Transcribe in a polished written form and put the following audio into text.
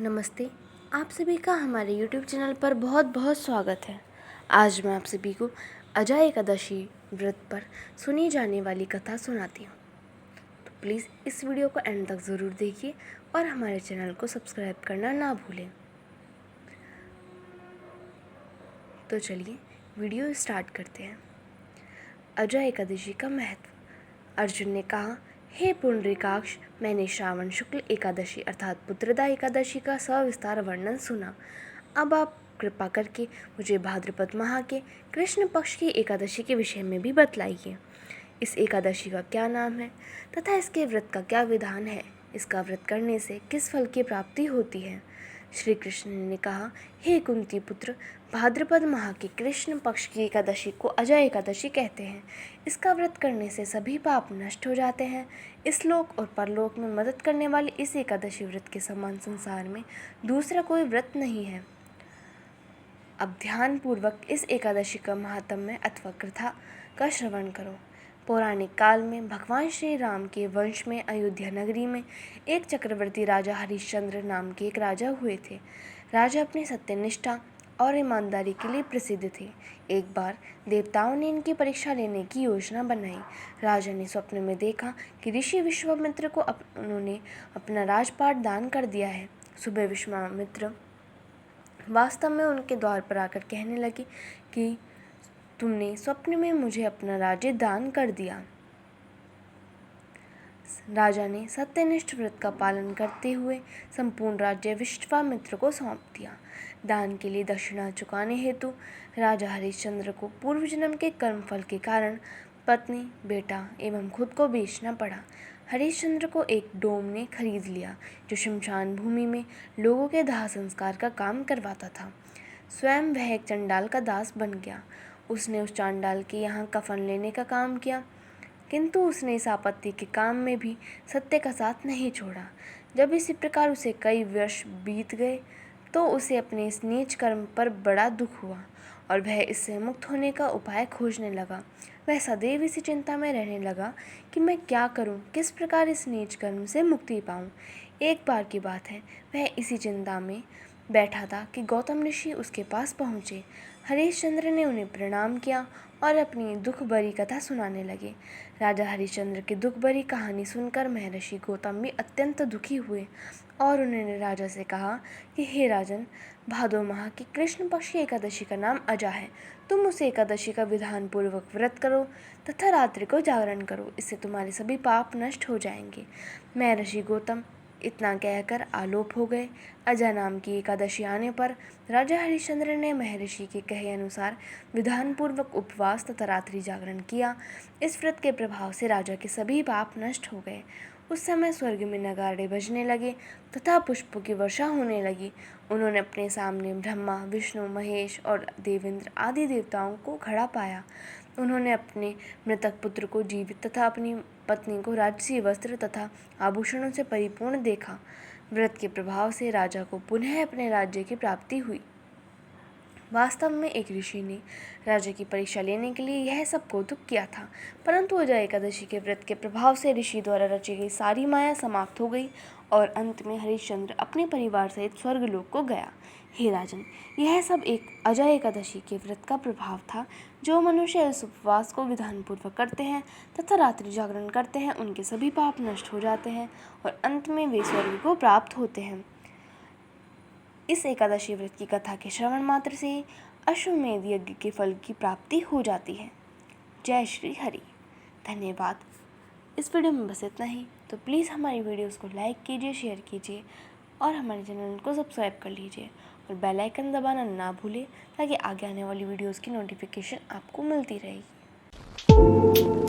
नमस्ते। आप सभी का हमारे YouTube चैनल पर बहुत बहुत स्वागत है। आज मैं आप सभी को अजय एकादशी व्रत पर सुनी जाने वाली कथा सुनाती हूँ। तो प्लीज़ इस वीडियो को एंड तक ज़रूर देखिए और हमारे चैनल को सब्सक्राइब करना ना भूलें। तो चलिए वीडियो स्टार्ट करते हैं। अजय एकादशी का महत्व। अर्जुन ने कहा, हे पुंडरीकाक्ष, मैंने श्रावण शुक्ल एकादशी अर्थात पुत्रदा एकादशी का सविस्तार वर्णन सुना। अब आप कृपा करके मुझे भाद्रपद माह के कृष्ण पक्ष की एकादशी के विषय में भी बतलाइए। इस एकादशी का क्या नाम है तथा इसके व्रत का क्या विधान है? इसका व्रत करने से किस फल की प्राप्ति होती है? श्री कृष्ण ने कहा, हे कुंती पुत्र, भाद्रपद माह की कृष्ण पक्ष की एकादशी को अजय एकादशी कहते हैं। इसका व्रत करने से सभी पाप नष्ट हो जाते हैं। इस लोक और परलोक में मदद करने वाले इस एकादशी व्रत के समान संसार में दूसरा कोई व्रत नहीं है। अब ध्यान पूर्वक इस एकादशी का महात्म्य अथवा कथा का श्रवण करो। पौराणिक काल में भगवान श्री राम के वंश में अयोध्या नगरी में एक चक्रवर्ती राजा हरिश्चंद्र नाम के एक राजा हुए थे। राजा अपनी सत्यनिष्ठा और ईमानदारी के लिए प्रसिद्ध थे। एक बार देवताओं ने इनकी परीक्षा लेने की योजना बनाई। राजा ने स्वप्न में देखा कि ऋषि विश्वामित्र को उन्होंने अपना राजपाट दान कर दिया है। सुबह विश्वामित्र वास्तव में उनके द्वार पर आकर कहने लगे कि तुमने स्वप्न में मुझे अपना राज्य दान कर दिया। राजा ने सत्यनिष्ठ व्रत का पालन करते हुए संपूर्ण राज्य विश्वामित्र को सौंप दिया। दान के लिए दक्षिणा चुकाने हेतु राजा हरिश्चंद्र को पूर्व जन्म के कर्मफल के कारण पत्नी, बेटा एवं खुद को बेचना पड़ा। हरिश्चंद्र को एक डोम ने खरीद लिया जो शमशान भूमि में लोगों के दाह संस्कार का काम करवाता था। स्वयं वह एक चंडाल का दास बन गया। उसने उस चांडाल के यहाँ कफन लेने का काम किया, किंतु उसने इस आपत्ति के काम में भी सत्य का साथ नहीं छोड़ा। जब इसी प्रकार उसे कई वर्ष बीत गए तो उसे अपने इस नीच कर्म पर बड़ा दुख हुआ और वह इससे मुक्त होने का उपाय खोजने लगा। वह सदैव इसी चिंता में रहने लगा कि मैं क्या करूं, किस प्रकार इस नीच कर्म से मुक्ति पाऊं। एक बार की बात है, वह इसी चिंता में बैठा था कि गौतम ऋषि उसके पास पहुँचे। हरिश्चंद्र ने उन्हें प्रणाम किया और अपनी दुख भरी कथा सुनाने लगे। राजा हरिश्चंद्र की दुख भरी कहानी सुनकर महर्षि गौतम भी अत्यंत दुखी हुए और उन्होंने राजा से कहा कि हे राजन, भादो माह की कृष्ण पक्ष की एकादशी का नाम अजा है। तुम उस एकादशी का विधान पूर्वक व्रत करो तथा रात्रि को जागरण करो, इससे तुम्हारे सभी पाप नष्ट हो जाएंगे। महर्षि गौतम इतना कहकर आलोप हो गए। अजा नाम की एकादशी आने पर राजा हरिश्चंद्र ने महर्षि के कहे अनुसार विधान पूर्वक उपवास तथा रात्रि जागरण किया। इस व्रत के प्रभाव से राजा के सभी पाप नष्ट हो गए। उस समय स्वर्ग में नगाड़े बजने लगे तथा पुष्पों की वर्षा होने लगी। उन्होंने अपने सामने ब्रह्मा, विष्णु, महेश और देवेंद्र आदि देवताओं को खड़ा पाया। उन्होंने अपने मृतक पुत्र को जीवित तथा अपनी पत्नी को राजसी वस्त्र तथा आभूषणों से परिपूर्ण देखा। व्रत के प्रभाव से राजा को पुनः अपने राज्य की प्राप्ति हुई। वास्तव में एक ऋषि ने राजा की परीक्षा लेने के लिए यह सब कौतुक किया था, परंतु अजय एकादशी के व्रत के प्रभाव से ऋषि द्वारा रची गई सारी माया समाप्त हो गई और अंत में हरिश्चंद्र अपने परिवार सहित स्वर्गलोक को गया। हे राजन, यह सब एक अजय एकादशी के व्रत का प्रभाव था। जो मनुष्य इस उपवास को विधानपूर्वक करते हैं तथा रात्रि जागरण करते हैं, उनके सभी पाप नष्ट हो जाते हैं और अंत में वे स्वर्ग को प्राप्त होते हैं। इस एकादशी व्रत की कथा के श्रवण मात्र से अश्वमेध यज्ञ के फल की प्राप्ति हो जाती है। जय श्री हरि। धन्यवाद। इस वीडियो में बस इतना ही। तो प्लीज़ हमारी वीडियोस को लाइक कीजिए, शेयर कीजिए और हमारे चैनल को सब्सक्राइब कर लीजिए और बेल आइकन दबाना ना भूलें ताकि आगे आने वाली वीडियोस की नोटिफिकेशन आपको मिलती रहेगी।